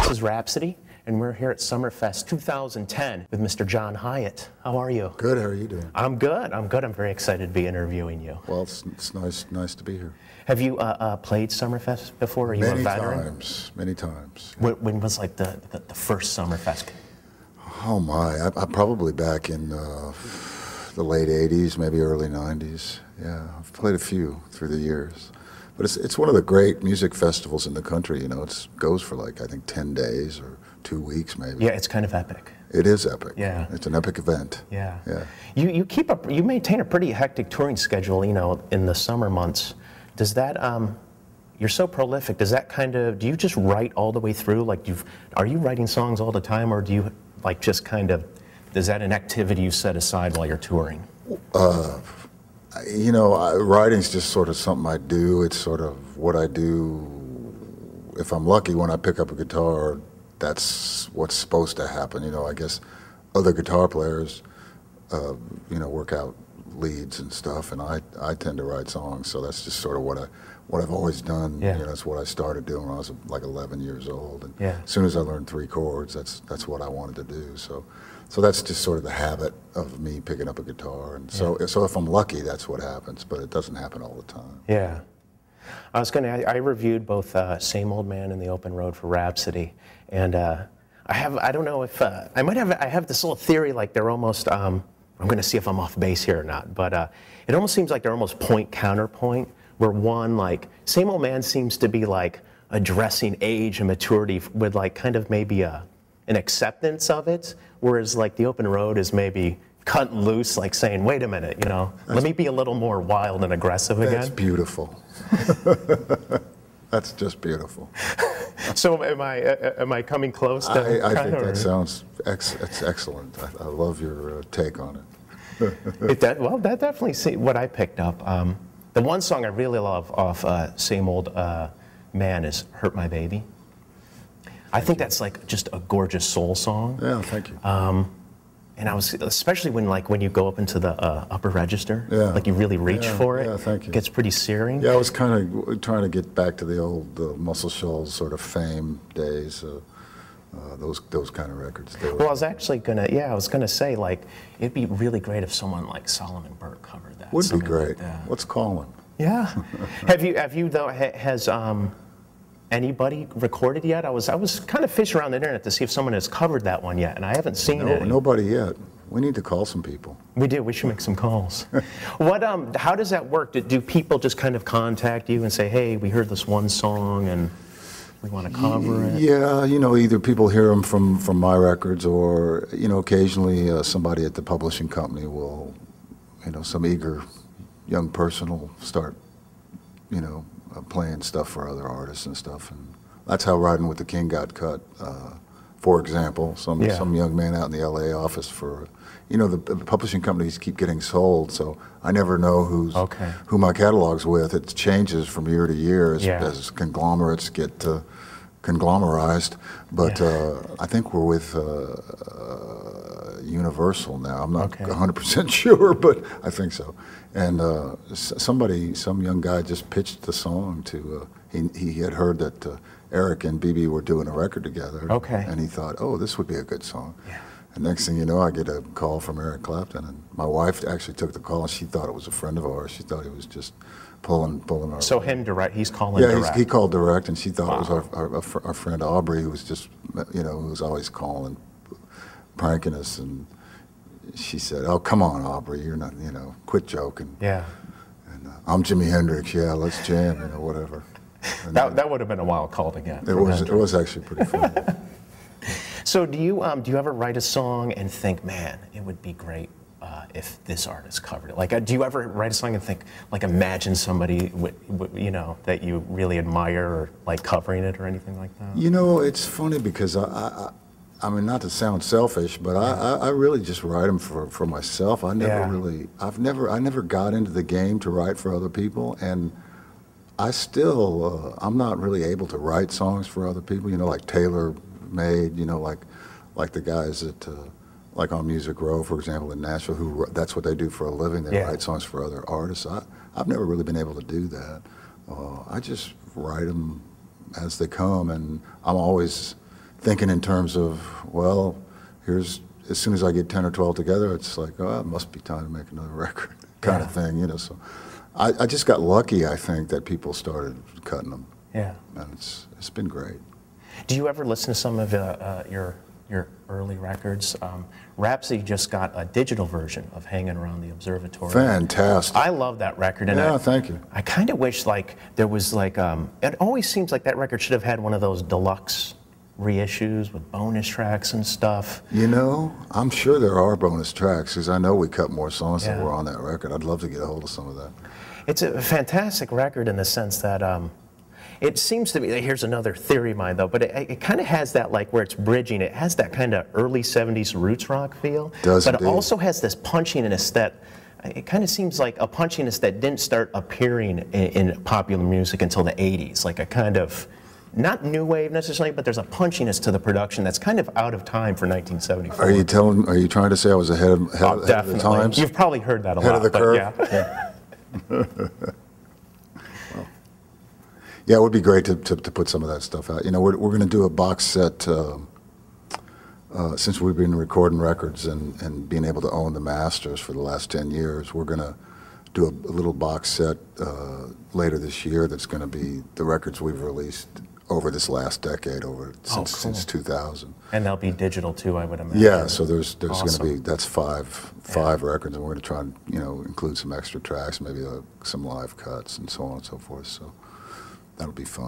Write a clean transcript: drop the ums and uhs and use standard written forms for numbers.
This is Rhapsody, and we're here at Summerfest 2010 with Mr. John Hiatt. How are you? Good. How are you doing? I'm good. I'm very excited to be interviewing you. Well, it's nice to be here. Have you played Summerfest before? Are you a veteran? Many times. When was like the first Summerfest? Oh my! I'm probably back in the late '80s, maybe early '90s. Yeah, I've played a few through the years. But it's one of the great music festivals in the country. You know, it goes for like I think 10 days or 2 weeks maybe. Yeah, it's kind of epic. It is epic. Yeah, it's an epic event. Yeah, yeah. You maintain a pretty hectic touring schedule. You know, in the summer months. Does that you're so prolific? Does that do you just write all the way through? Like, are you writing songs all the time, or do you like just is that an activity you set aside while you're touring? You know, writing's just sort of something I do. It's sort of what I do. If I'm lucky, when I pick up a guitar, that's what's supposed to happen. You know, I guess other guitar players, you know, work out leads and stuff, and I tend to write songs. So that's just sort of what I've always done. Yeah. You know, that's what I started doing when I was like 11 years old. And yeah. As soon as I learned 3 chords, that's what I wanted to do. So that's just sort of the habit of me picking up a guitar, and so if I'm lucky, that's what happens. But it doesn't happen all the time. Yeah, I reviewed both "Same Old Man" and "The Open Road" for Rhapsody, and I don't know if I have this little theory like they're almost. I'm going to see if I'm off base here or not, but it almost seems like they're almost point counterpoint, where one like "Same Old Man" seems to be like addressing age and maturity with like kind of maybe an acceptance of it. Whereas like "The Open Road" is maybe cutting loose, like saying, wait a minute, you know, let me be a little more wild and aggressive again. That's beautiful. That's just beautiful. So am I coming close to I think that sounds it's excellent. I love your take on it. That definitely what I picked up. The one song I really love off "Same Old Man" is "Hurt My Baby." I think that's like just a gorgeous soul song. Yeah, thank you. And I was, especially when you go up into the upper register, yeah. Like you really reach for it. Yeah, thank you. It gets pretty searing. Yeah, I was kind of trying to get back to the old Muscle Shoals sort of fame days. Those kind of records. Well, I was actually gonna say like it'd be really great if someone like Solomon Burke covered that. Would be great. Like Let's call him. Yeah. Have you though has anybody recorded yet? I was kind of fishing around the internet to see if someone has covered that one yet, and I haven't seen it. Nobody yet. We need to call some people. We do. We should make some calls. How does that work? Do people just kind of contact you and say, "Hey, we heard this one song and we want to cover it"? Yeah, you know, either people hear them from my records, or you know, occasionally somebody at the publishing company will, you know, some eager young person will start, you know, playing stuff for other artists and stuff, and that's how Riding with the King got cut. For example, some young man out in the LA office for, you know, the publishing companies keep getting sold, so I never know who my catalog's with. It changes from year to year as conglomerates get conglomerized. But I think we're with Universal now. I'm not 100% sure, but I think so. And some young guy just pitched the song to. He had heard that Eric and BB were doing a record together. Okay. And he thought, oh, this would be a good song. Yeah. And next thing you know, I get a call from Eric Clapton, and my wife actually took the call, and she thought it was a friend of ours. She thought he was just pulling our. So him direct, he's calling direct. Yeah, he called direct, and she thought it was our friend Aubrey, who was just, you know, who was always calling, pranking us, and she said, "Oh, come on, Aubrey, you're not, you know, quit joking." Yeah. And I'm Jimi Hendrix. Yeah, let's jam, you know, whatever. And that would have been a wild call to get. It was actually pretty fun. So do you ever write a song and think, man, it would be great if this artist covered it? Like, do you ever write a song and think, like, imagine somebody you know, that you really admire or like covering it or anything like that? You know, it's funny because I mean, not to sound selfish, but I really just write them for myself. I never got into the game to write for other people, and I still, I'm not really able to write songs for other people, you know, like Taylor made, you know, like the guys that, like on Music Row, for example, in Nashville, who that's what they do for a living. They write songs for other artists. I've never really been able to do that. I just write them as they come, and I'm always thinking in terms of, well, here's, as soon as I get 10 or 12 together, it's like, oh, it must be time to make another record, kind of thing, you know. So I just got lucky, I think, that people started cutting them. Yeah. And it's been great. Do you ever listen to some of your early records? Rhapsody just got a digital version of Hanging Around the Observatory. Fantastic. I love that record. And yeah, thank you. I kind of wish like there was like, it always seems like that record should have had one of those deluxe reissues with bonus tracks and stuff. You know, I'm sure there are bonus tracks, because I know we cut more songs Yeah. than were on that record. I'd love to get a hold of some of that. It's a fantastic record in the sense that it seems to be, here's another theory of mine though, but it kind of has that, like where it's bridging, it has that kind of early 70s roots rock feel. Does but indeed. It also has this punchiness that, it kind of seems like a punchiness that didn't start appearing in popular music until the 80s, like a kind of, not new wave necessarily, but there's a punchiness to the production that's kind of out of time for 1974. Are you trying to say I was ahead of the times? You've probably heard that a lot. Ahead of the curve? Yeah. Well, yeah, it would be great to put some of that stuff out. You know, we're going to do a box set, since we've been recording records and being able to own the masters for the last 10 years, we're going to do a little box set later this year that's going to be the records we've released over this last decade, since 2000. And they'll be digital too, I would imagine. Yeah, so there's Awesome. going to be, that's five records, and we're going to try and, you know, include some extra tracks, maybe some live cuts and so on and so forth. So that'll be fun.